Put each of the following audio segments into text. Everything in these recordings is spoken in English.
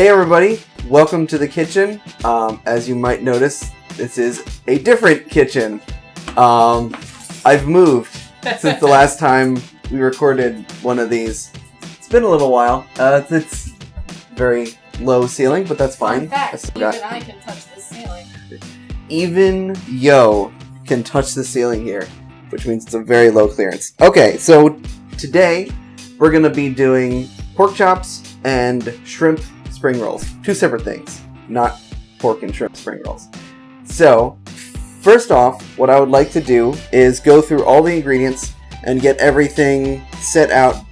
Hey everybody, welcome to the kitchen. As you might notice, this is a different kitchen. I've moved since the last time we recorded one of these. It's been a little while. It's very low ceiling, but that's fine. In fact, even I can touch the ceiling. Even Yo can touch the ceiling here, which means it's a very low clearance. Okay, so today we're going to be doing pork chops and shrimp spring rolls. Two separate things, not pork and shrimp spring rolls. So, first off, what I would like to do is go through all the ingredients and get everything set out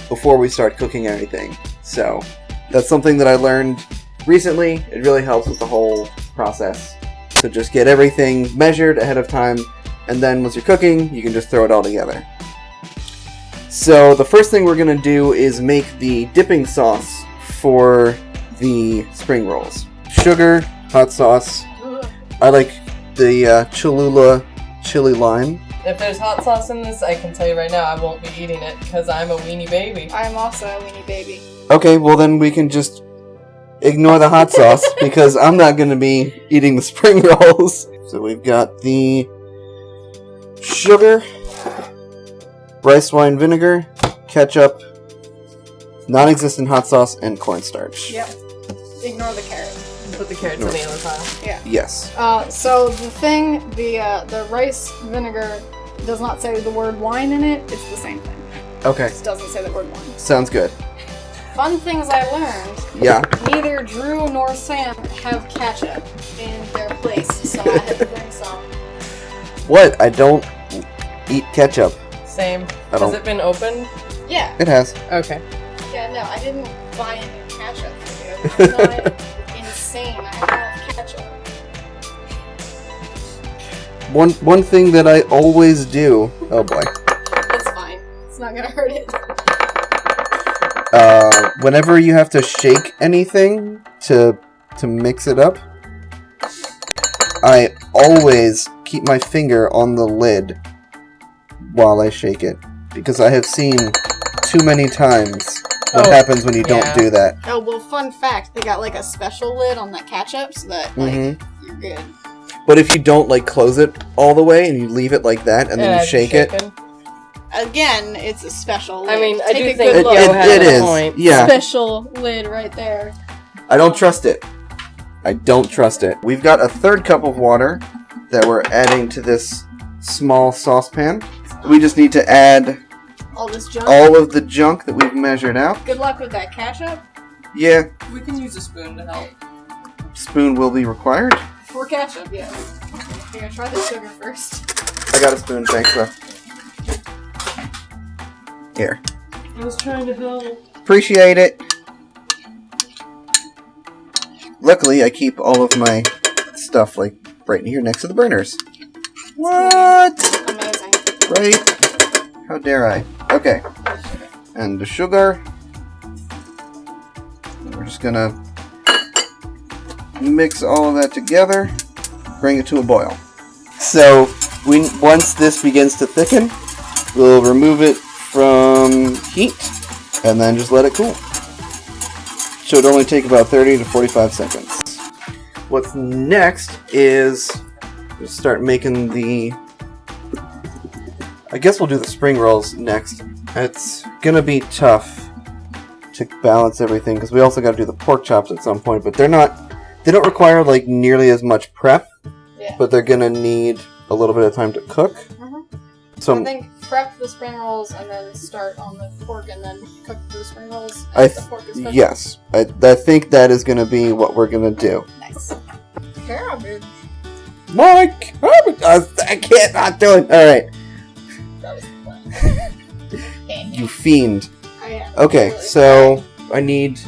before we start cooking anything. So, that's something that I learned recently. It really helps with the whole process. So just get everything measured ahead of time, and then once you're cooking, you can just throw it all together. So the first thing we're going to do is make the dipping sauce for the spring rolls. Sugar, hot sauce. I like the Cholula chili lime. If there's hot sauce in this, I can tell you right now, I won't be eating it because I'm a weenie baby. I'm also a weenie baby. Okay, well then we can just ignore the hot sauce because I'm not going to be eating the spring rolls. So we've got the sugar, rice wine vinegar, ketchup, non-existent hot sauce, and cornstarch. Yep. Ignore the carrot. Put the carrots in the other pile. Yeah. Yes. So the thing, the rice vinegar does not say the word wine in it. It's the same thing. Okay. It just doesn't say the word wine. Sounds good. Fun things I learned. Yeah. Neither Drew nor Sam have ketchup in their place, so I had to bring some. What? I don't eat ketchup. Same. I don't- Has it been opened? Yeah. It has. Okay. Yeah, no, I didn't buy any ketchup for you. I'm not insane. I have ketchup. One thing that I always do. Oh boy. It's fine. It's not gonna hurt it. Whenever you have to shake anything to mix it up, I always keep my finger on the lid while I shake it, because I have seen too many times what happens when you don't do that. Oh, well, fun fact, they got like a special lid on that ketchup so that you're good. But if you don't close it all the way and you leave it like that and then you shake it, again, it's a special lid. I mean, I Take do a think good look. it is. Point. Yeah. Special lid right there. I don't trust it. I don't trust it. We've got a third cup of water that we're adding to this small saucepan. We just need to add All this junk. all of the junk that we've measured out. Good luck with that ketchup. Yeah, We can use a spoon to help. spoon will be required. For ketchup, yeah. Here, try the sugar first. I got a spoon, thanks, bro. Here. I was trying to help. Appreciate it. Luckily, I keep all of my stuff, right here next to the burners. What? Amazing. Right? How dare I? Okay. And the sugar. We're just gonna mix all of that together. Bring it to a boil. So, once this begins to thicken, we'll remove it from heat and then just let it cool. Should only take about 30 to 45 seconds. What's next is we'll start making I guess we'll do the spring rolls next. It's gonna be tough to balance everything because we also got to do the pork chops at some point, but they don't require nearly as much prep. Yeah. But they're gonna need a little bit of time to cook. So I think prep the spring rolls and then start on the pork and then cook the spring rolls I as the pork is cooked. yes, I think that is gonna be what we're gonna do. Nice. Cabbage. Mike, I can't not do it. All right, That was the plan. you fiend. I am. Okay, Really. so I need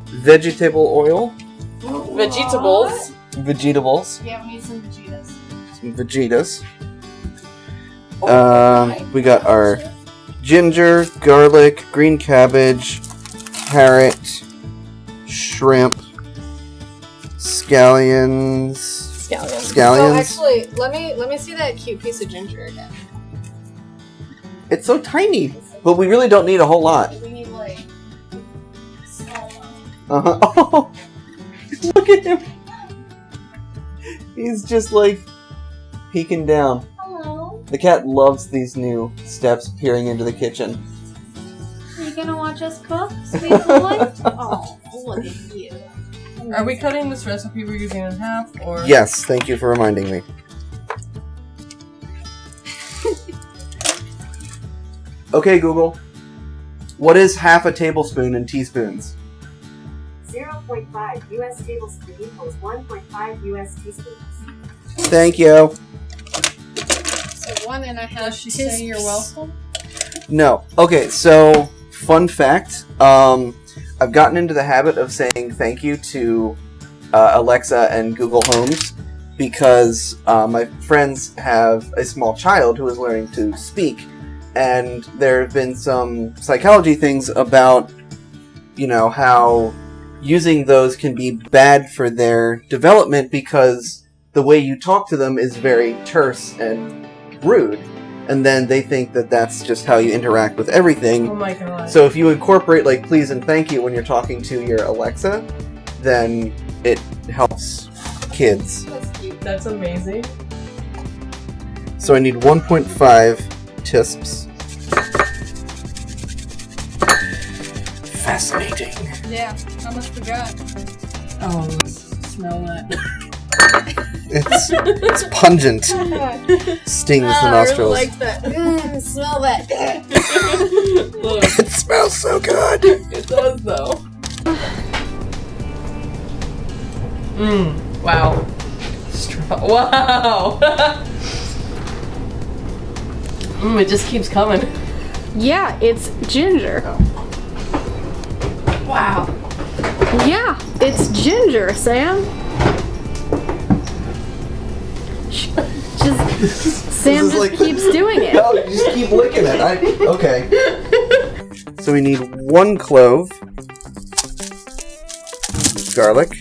vegetable oil, Vegetables. vegetables, Yeah, we need some Vegetas. some Vegetas. We got our ginger, garlic, green cabbage, carrot, shrimp, scallions. Scallions. Scallions. Oh, actually, let me see that cute piece of ginger again. It's so tiny, but we really don't need a whole lot. We need Uh-huh. Oh, look at him. He's just like peeking down. Hello. The cat loves these new steps peering into the kitchen. Are you gonna watch us cook, sweet boy? Oh, look at you. Are we cutting this recipe we're using in half, or? Yes, thank you for reminding me. Okay, Google. What is half a tablespoon in teaspoons? 0.5 U.S. tablespoon equals 1.5 U.S. teaspoons. Thank you. So 1.5 Does she say you're welcome? No. Okay, so fun fact. I've gotten into the habit of saying thank you to Alexa and Google Homes because my friends have a small child who is learning to speak, and there have been some psychology things about, how using those can be bad for their development because the way you talk to them is very terse and rude, and then they think that that's just how you interact with everything. Oh my god. So if you incorporate like please and thank you when you're talking to your Alexa, then it helps kids. That's cute. That's amazing. So I need 1.5 tisps. Fascinating. Yeah. How much we got? Oh, smell that. It's pungent. Stings the nostrils. I really like that. Smell that. Look, It smells so good. it does though. Wow. Wow. It just keeps coming. Yeah, it's ginger. Wow. Yeah, it's ginger, Sam. Sam is just like- keeps doing it. No, you just keep licking it. Okay. So we need 1 clove. Garlic.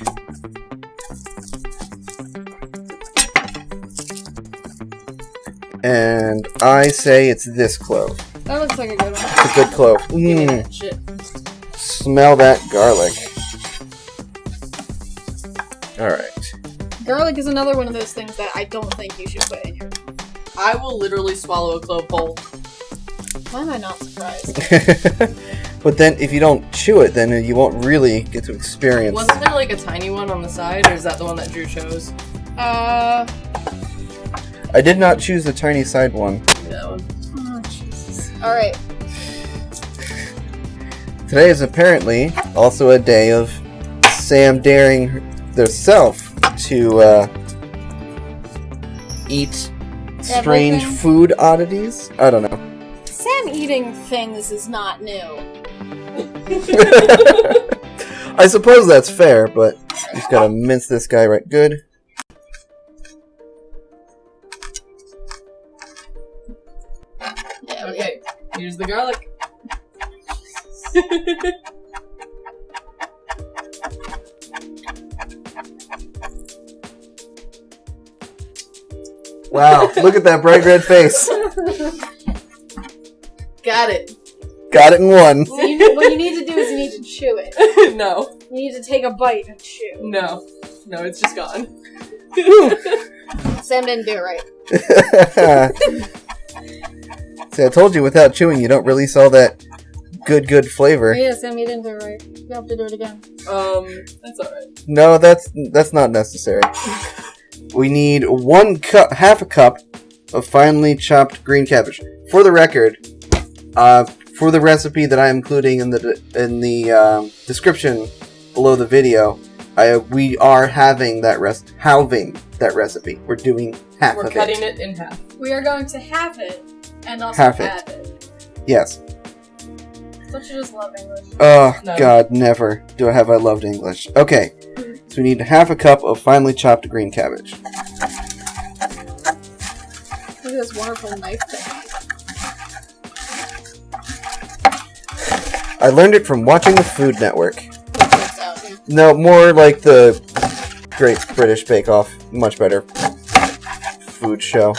And I say it's this clove. That looks like a good one. It's a good clove. Give me Mmm. that shit. Smell that garlic. Alright. Garlic is another one of those things that I don't think you should put in your. I will literally swallow a clove whole. Why am I not surprised? But then if you don't chew it, then you won't really get to experience. Wasn't there like a tiny one on the side, or is that the one that Drew chose? I did not choose the tiny side one. Give me that one. Oh, Jesus. Alright. Today is apparently also a day of Sam daring herself to eat strange Everything. food oddities. I don't know. Sam eating things is not new. I suppose that's fair, but just gotta mince this guy right good. Yeah, Okay, here's the garlic. Wow, look at that bright red face. Got it. Got it in one. So what you need to do is you need to chew it. No, You need to take a bite and chew. no, it's just gone. Sam didn't do it right. See, I told you without chewing you don't release all that good flavor. Yeah, Sam, you didn't do it right. You have to do it again. That's alright. No, that's not necessary. We need half a cup of finely chopped green cabbage. For the record, for the recipe that I'm including in the description below the video, we are having that recipe. We're doing half We're of cutting it. it in half. We are going to have it and also Half it. add it. Yes. Don't you just love English? Oh, No. God, never have I loved English. Okay, so we need half a cup of finely chopped green cabbage. Look at this wonderful knife technique. I learned it from watching the Food Network. Look this out, yeah. No, more like the Great British Bake Off. Much better food show.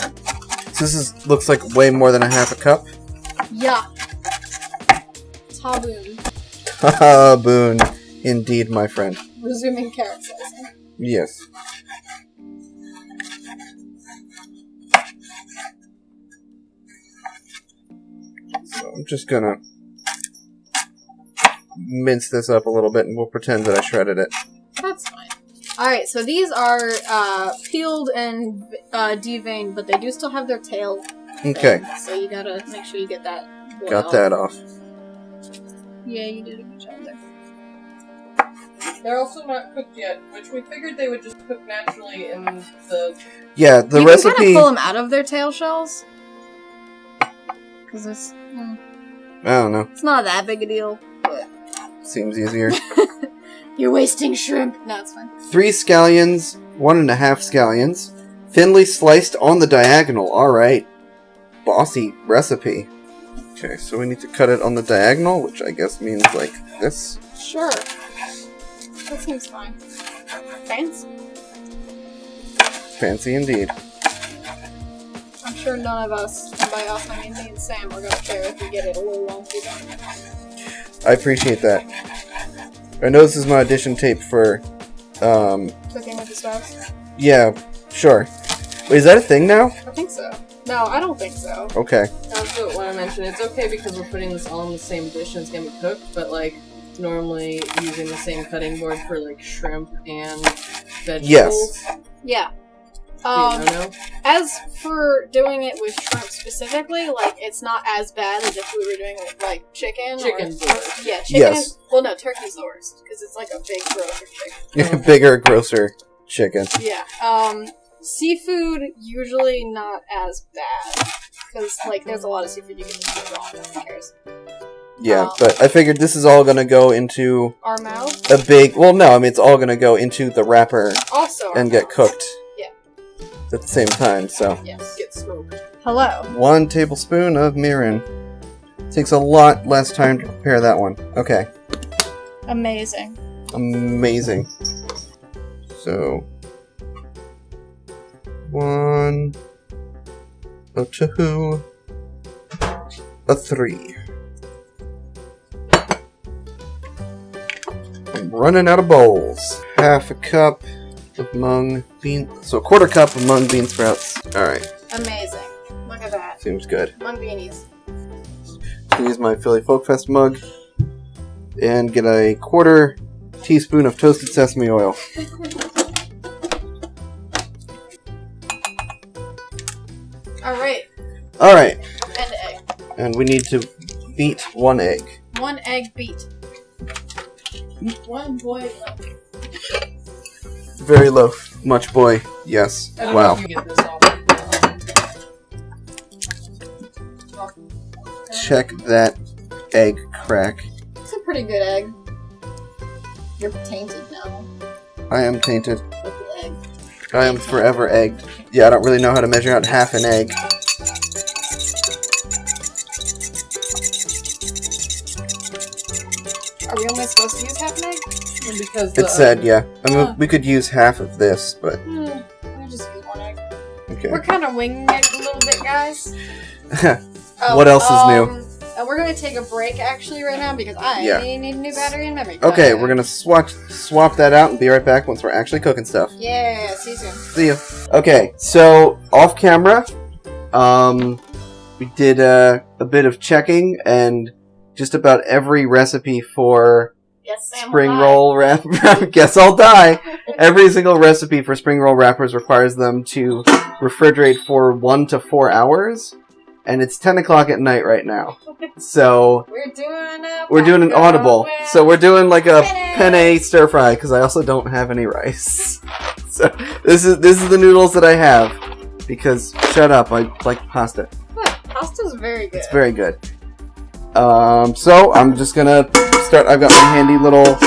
So looks like way more than a half a cup. Yeah. Taboon. Haha, Boone. Indeed, my friend. Resuming carrot slicing. Yes. So I'm just gonna mince this up a little bit and we'll pretend that I shredded it. That's fine. Alright, so these are peeled and deveined, but they do still have their tail. Okay. Thing, so you gotta make sure you get that. Got that off. Yeah, you did a good job there. They're also not cooked yet, which we figured they would just cook naturally in the... Yeah, the you recipe... can kind of pull them out of their tail shells. Because it's... I don't know. It's not that big a deal. But... Seems easier. You're wasting shrimp. No, it's fine. 3 scallions, 1.5 scallions. Thinly sliced on the diagonal. Alright. Bossy recipe. Okay, so we need to cut it on the diagonal, which I guess means like this. Sure. That seems fine. Fancy? Fancy indeed. I'm sure none of us, and by us I mean me and Sam, are gonna care if we get it a little wonky done. I appreciate that. I know this is my audition tape for, Cooking with the Stars? yeah, sure. Wait, is that a thing now? I think so. No, I don't think so. Okay. That's what I mentioned. It's okay because we're putting this all in the same dish and it's gonna be cooked, but like, normally using the same cutting board for like shrimp and vegetables. Yes. Yeah. No. As for doing it with shrimp specifically, like, it's not as bad as if we were doing it with, like, chicken. Chicken's the worst. Yeah, chicken Yes. is... Well, no, turkey's the worst, because it's like a big grocer chicken. Bigger, grosser chicken. Yeah. Seafood, usually not as bad, because, like, there's a lot of seafood you can just eat raw, who cares? Yeah, but I figured this is all gonna go into Our mouth? a big... Well, no, I mean, it's all gonna go into the wrapper Also our and get mouths. cooked. Yeah. At the same time, so... Yes. Get smoked. Hello. 1 tablespoon of mirin. Takes a lot less time to prepare that one. Okay. Amazing. Amazing. So... 1... a 2... a 3. I'm running out of bowls. Half a cup of mung bean... So a quarter cup of mung bean sprouts. Alright. Amazing. Look at that. Seems good. Mung beanies. Use my Philly Folk Fest mug. And get a quarter teaspoon of toasted sesame oil. Alright. Alright. And egg. And we need to beat 1 egg. 1 egg beat. 1 boy left. Very low. Much boy. Yes. I don't know Wow. if you get this off. Check that egg crack. It's a pretty good egg. You're tainted now I am tainted. with the egg. I am forever egged. Yeah, I don't really know how to measure out half an egg. Are we only supposed to use half an egg? Because It said, yeah. I mean, we could use half of this, but... We'll just use 1 egg. Okay. We're kind of winging it a little bit, guys. What else is new? We're going to take a break, actually, right now, because I need a new battery and memory card. Okay, we're gonna swap that out and be right back once we're actually cooking stuff. Yeah, see you soon. See ya. Okay, so off camera, we did a bit of checking, and just about every recipe for Yes, Sam spring will die. roll wrap. Guess I'll die. Every single recipe for spring roll wrappers requires them to refrigerate for 1 to 4 hours, and it's 10 o'clock at night right now. So We're doing an audible. So we're doing like a penne stir fry because I also don't have any rice. So this is the noodles that I have because shut up, I like pasta. Pasta's very good. It's very good. So I'm just gonna start. I've got my handy little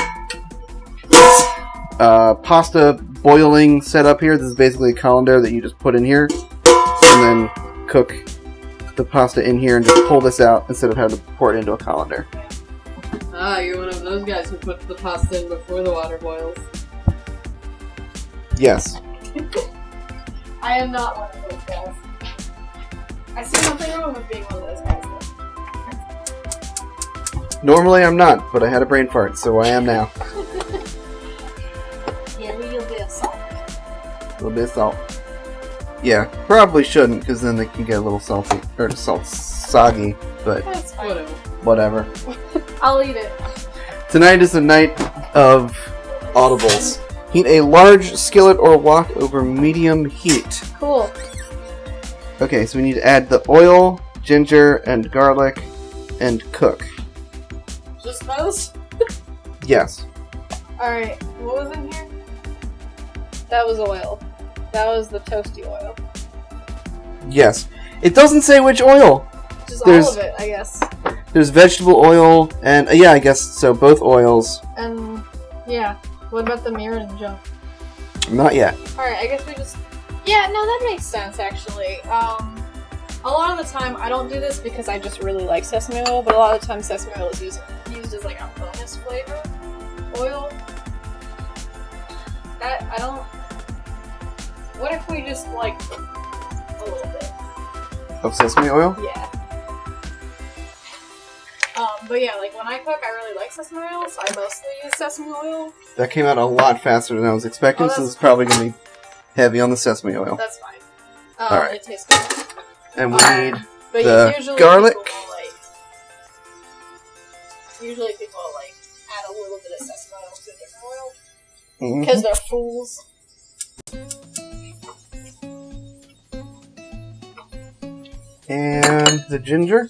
pasta boiling setup here. This is basically a colander that you just put in here and then cook the pasta in here and just pull this out instead of having to pour it into a colander. Ah, you're one of those guys who puts the pasta in before the water boils. Yes. I am not one of those guys. I see nothing wrong with being one of those guys, though. Normally I'm not, but I had a brain fart, so I am now. little bit of salt. Yeah, probably shouldn't, because then they can get a little salty, or soggy, but That's fine. Whatever. whatever. I'll eat it. Tonight is the night of audibles. Heat a large skillet or wok over medium heat. Cool. Okay, so we need to add the oil, ginger, and garlic, and cook. Just those? Yes. Alright, What was in here? that was oil. That was the toasty oil. Yes. It doesn't say which oil. Just There's- all of it, I guess. There's vegetable oil, and yeah, I guess so. Both oils. And, yeah. What about the mirror and junk? Not yet. Alright, I guess we just... Yeah, no, that makes sense, actually. A lot of the time, I don't do this because I just really like sesame oil, but a lot of the time sesame oil is used as like a bonus flavor oil. That, I don't... What if we just, like, a little bit? Of sesame oil? Yeah. But yeah, like when I cook, I really like sesame oil, so I mostly use sesame oil. That came out a lot faster than I was expecting, Oh, so that's it's probably going to be heavy on the sesame oil. That's fine. Alright. It tastes good. And we need But the usually garlic. People will, like, usually people will, like, add a little bit of sesame oil to a different oil. mhm, Because they're fools. and the ginger.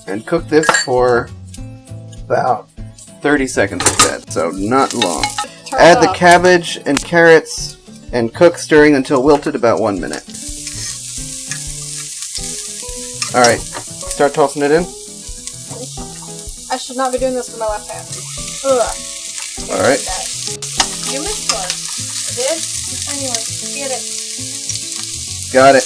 And cook this for about 30 seconds, it said, so not long. Turn Add it the up. cabbage and carrots and cook, stirring until wilted, about 1 minute. Alright, start tossing it in. I should not be doing this with my left hand. Ugh. Alright. You missed one. I did? Anyway, get it. Got it.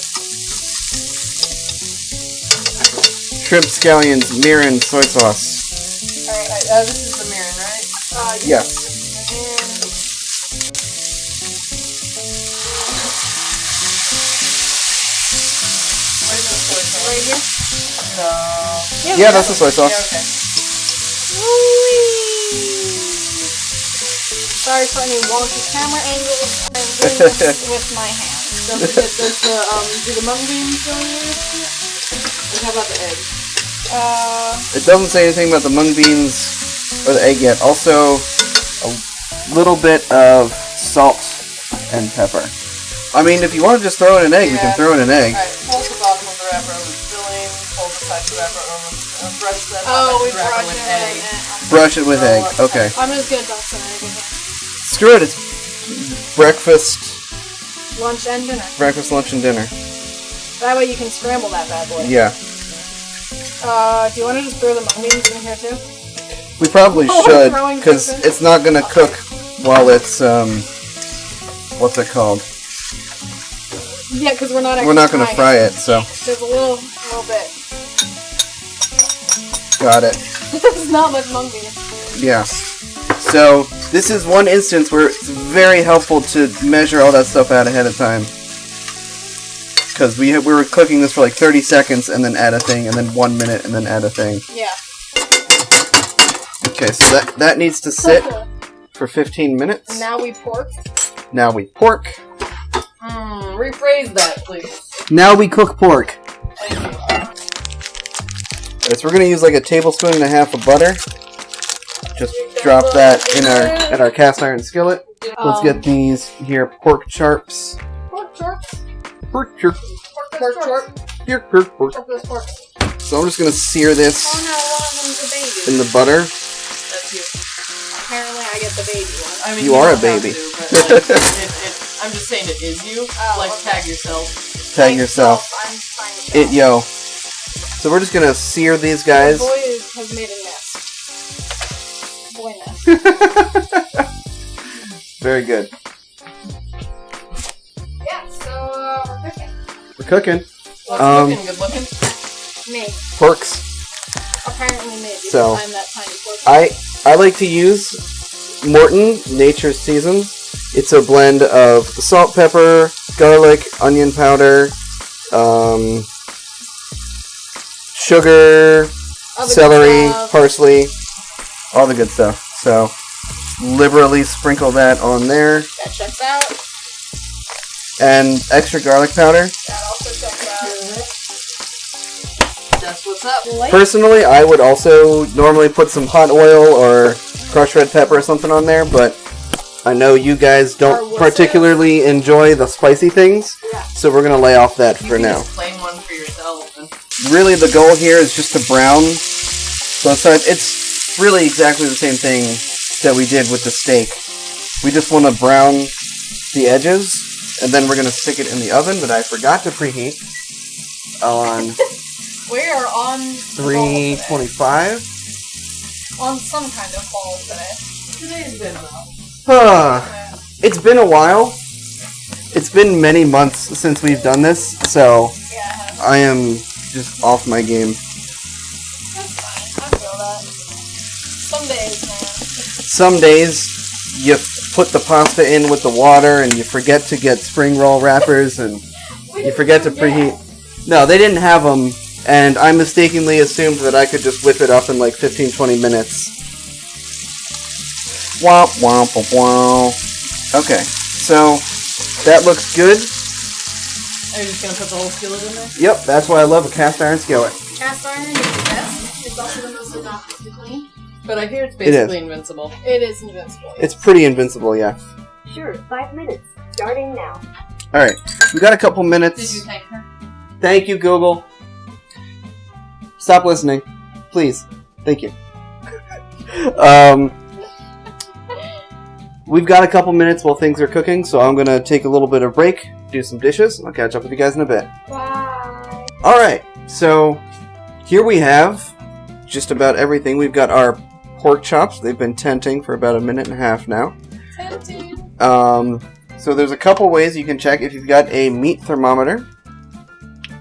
Shrimp scallions, mirin, soy sauce. Alright, this is the mirin, right? Yes. Where's the soy sauce? Right here? No. Yeah, that's the soy sauce. Yeah, okay. Sorry for any wonky camera angles. I'm doing this with my hands. Don't forget there's the, do the mung beans go in there? And how about the egg? It doesn't say anything about the mung beans or the egg yet. Also, a little bit of salt and pepper. I mean, if you want to just throw in an egg, we can Yeah. throw in an egg. Alright, fold the bottom of the wrapper over the filling, fold the sides of the wrapper over, brush the Oh, we wrapper brush with it egg. Brush it with egg. Okay. I'm just gonna dunk some egg in here. Screw it. It's breakfast, Lunch and dinner. lunch, and dinner. That way you can scramble that bad boy. Yeah. Do you want to just throw the mung beans in here too? We probably Oh, should, throwing because things in? it's not gonna cook while it's what's it called? Yeah, because we're not actually We're not gonna fry it, so There's a little bit. got it. There's not much mung beans. Yeah. So this is one instance where it's very helpful to measure all that stuff out ahead of time. Because we were cooking this for like 30 seconds and then add a thing, and then 1 minute and then add a thing. Yeah. Okay, so that needs to sit for 15 minutes. Now we pork. Now we pork. Rephrase that, please. Now we cook pork. Thank you. Okay, so we're gonna use like a tablespoon and a half of butter. Just drop that in our cast iron skillet. Let's get these here pork chops. Pork chorp. Pork chop. Pork chorp. Pork. Pork goes pork. So I'm just gonna sear this Oh no, one of them's a baby. in the butter. That's you. Apparently I get the baby one. I mean, You are a don't have baby. to, but, I'm just saying it is you. Oh, Like, okay. tag yourself. Tag yourself. I'm fine with It that. yo. So we're just gonna sear these guys. The boy has made a nest. Boy nest. Very good. Yeah, so we're cooking. We're cooking. What's looking good looking? Me. Porks. Apparently me, because So, I'm that tiny pork. I like to use Morton Nature's Seasons. It's a blend of salt, pepper, garlic, onion powder, sugar, Other celery, good stuff. parsley, all the good stuff. So, liberally sprinkle that on there. That checks out. And extra garlic powder. That also checks out. That's what's up. Personally, I would also normally put some hot oil or crushed red pepper or something on there, but I know you guys don't particularly enjoy the spicy things, so we're going to lay off that for now. Just claim one for yourself. And... Really, the goal here is just to brown both sides. It's really exactly the same thing that we did with the steak. We just want to brown the edges, and then we're going to stick it in the oven, but I forgot to preheat on We are on 325. on some kind of ball today. Today's been rough. It's been a while. It's been many months since we've done this, so Yeah, I am just off my game. that's fine. I feel that. Some days, man. Some days you put the pasta in with the water and you forget to get spring roll wrappers and you forget to preheat. No, they didn't have them, and I mistakenly assumed that I could just whip it up in like 15-20 minutes. Womp womp womp womp. Okay, so that looks good. Are you just gonna put the whole skillet in there? Yep, that's why I love a cast iron skillet. Cast iron is the best. It's also the most innocuous to clean. But I hear it's It is. basically invincible. It is invincible. It's pretty invincible, yeah. Sure, 5 minutes. Starting now. Alright, we got a couple minutes. Did you thank her? Thank you, Google. Stop listening. Please. Thank you. We've got a couple minutes while things are cooking, so I'm going to take a little bit of break, do some dishes, and I'll catch up with you guys in a bit. Bye. Alright, so here we have just about everything. We've got our pork chops. They've been tenting for about a minute and a half now. So there's a couple ways you can check. If you've got a meat thermometer,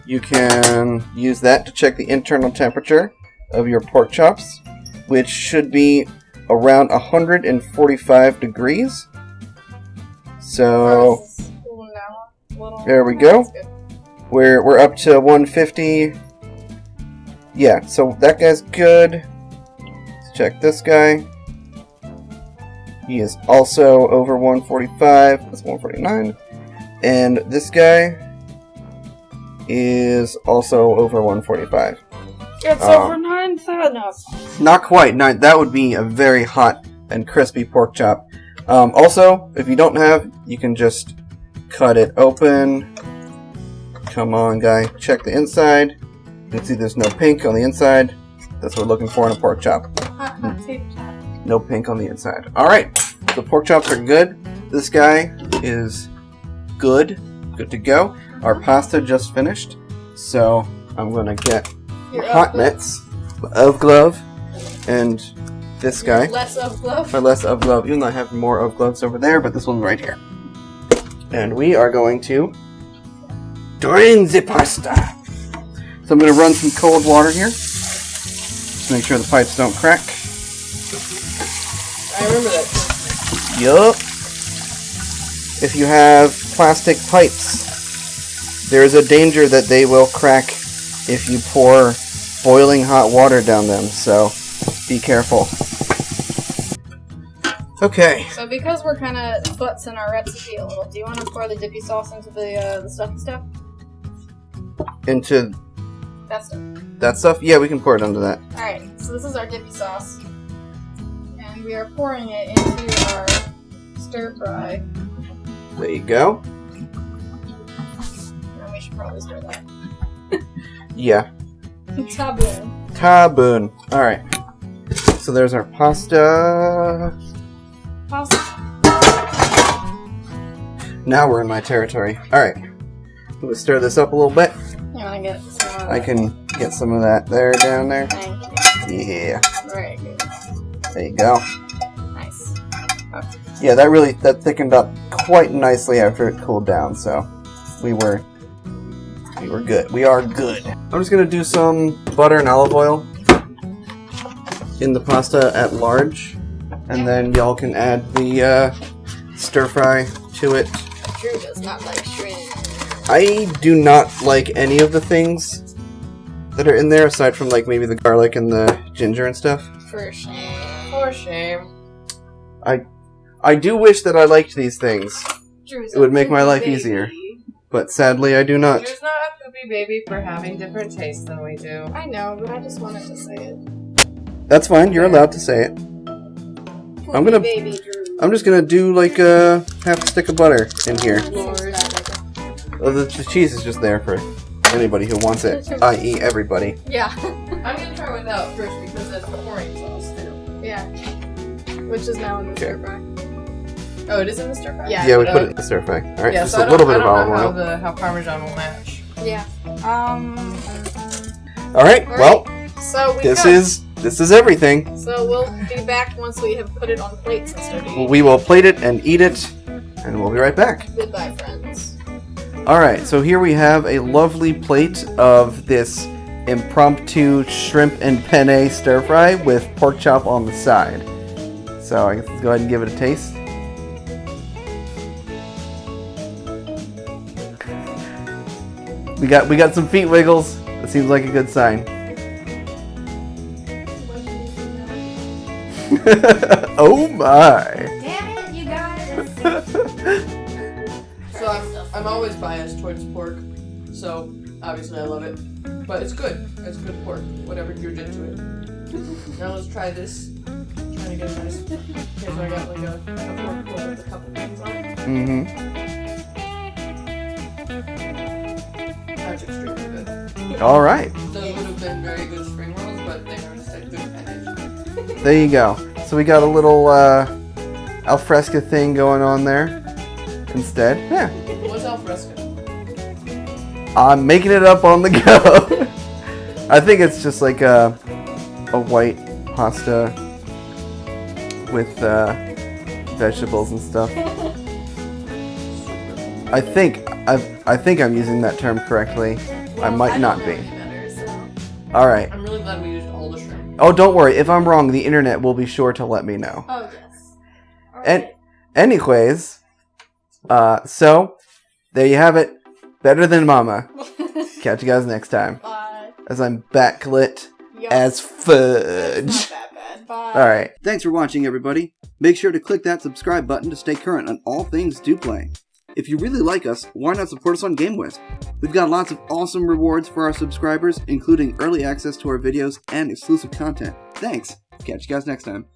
you can use that to check the internal temperature of your pork chops, which should be around 145 degrees. So there we go. We're up to 150. Yeah, so that guy's good. Let's check this guy. He is also over 145. That's 149. And this guy is also over 145. It's over 9,000. No. Not quite. No, that would be a very hot and crispy pork chop. Also, if you don't have, you can just cut it open. Come on, guy. Check the inside. You can see there's no pink on the inside. That's what we're looking for in a pork chop. No pink on the inside. Alright, the pork chops are good. This guy is good. Good to go. Our pasta just finished. So I'm going to get hot mitts of glove and this guy. Less of glove. Or less of glove. Even though I have more of gloves over there, but this one right here. And we are going to drain the pasta. So I'm going to run some cold water here. Just make sure the pipes don't crack. I remember that. Yup. If you have plastic pipes, there is a danger that they will crack if you pour boiling hot water down them, so be careful. Okay. So because we're kind of futs in our recipe a little, do you want to pour the dippy sauce into the stuffy stuff? Into That's it. that stuff? Yeah, we can pour it under that. Alright, so this is our dippy sauce. And we are pouring it into our stir fry. There you go. And we should probably stir that. Yeah. Taboo. Taboon. Alright. So there's our pasta. Now we're in my territory. Alright. Let's stir this up a little bit. You want to get some of that? I can get some of that there, down there. Thank you. Yeah. Very good. There you go. Nice. Okay. Yeah, that thickened up quite nicely after it cooled down, so we were good. We are good. I'm just gonna do some butter and olive oil in the pasta at large, and then y'all can add the stir fry to it. Drew does not like shrimp. I do not like any of the things that are in there, aside from like maybe the garlic and the ginger and stuff. For shame. For shame. I do wish that I liked these things. Drew's It would a make my poopy life baby. easier. But sadly, I do not. Drew's not a poopy baby for having different tastes than we do. I know, but I just wanted to say it. That's fine. You're allowed to say it. Poopy I'm gonna- baby Drew. I'm just gonna do like a half a stick of butter in here. Lord. Oh, the cheese is just there for anybody who wants it, i.e., everybody. Yeah. I'm gonna try without first because that's pouring sauce too. Yeah. Which is now in the stir fry. Oh, it is in the stir fry? Yeah, we put it in the stir fry. All right, Yeah, just so a little bit of I don't olive know oil. how Parmesan will match. Yeah. All right. Well, So we this is everything. So we'll be back once we have put it on plates and started eating. We will plate it and eat it, and we'll be right back. Goodbye, friends. All right. So here we have a lovely plate of this impromptu shrimp and penne stir fry with pork chop on the side. So I guess let's go ahead and give it a taste. We got some feet wiggles. That seems like a good sign. Oh my! Damn it, you guys. So I'm always biased towards pork, so obviously I love it. But it's good. It's good pork, whatever Drew did to it. Now let's try this. Trying to get a nice. Okay, so I got like a pork roll with a couple things on it. Mm-hmm. That's extremely good. All right. Those would have been very good spring rolls, but they are just a good package. There you go. So we got a little alfresco thing going on there instead. Yeah. What's alfresco? I'm making it up on the go. I think it's just like a white pasta with vegetables and stuff. I think I'm using that term correctly. I might not be. All right. I'm really glad we used all the shrimp. Oh, don't worry. If I'm wrong, the internet will be sure to let me know. Oh, yes. And anyways, so there you have it. Better than Mama. Catch you guys next time. Bye. As I'm backlit Yup. as It's fudge. not that bad. Bye. All right. Thanks for watching, everybody. Make sure to click that subscribe button to stay current on all things Do Play. If you really like us, why not support us on GameWisp? We've got lots of awesome rewards for our subscribers, including early access to our videos and exclusive content. Thanks. Catch you guys next time.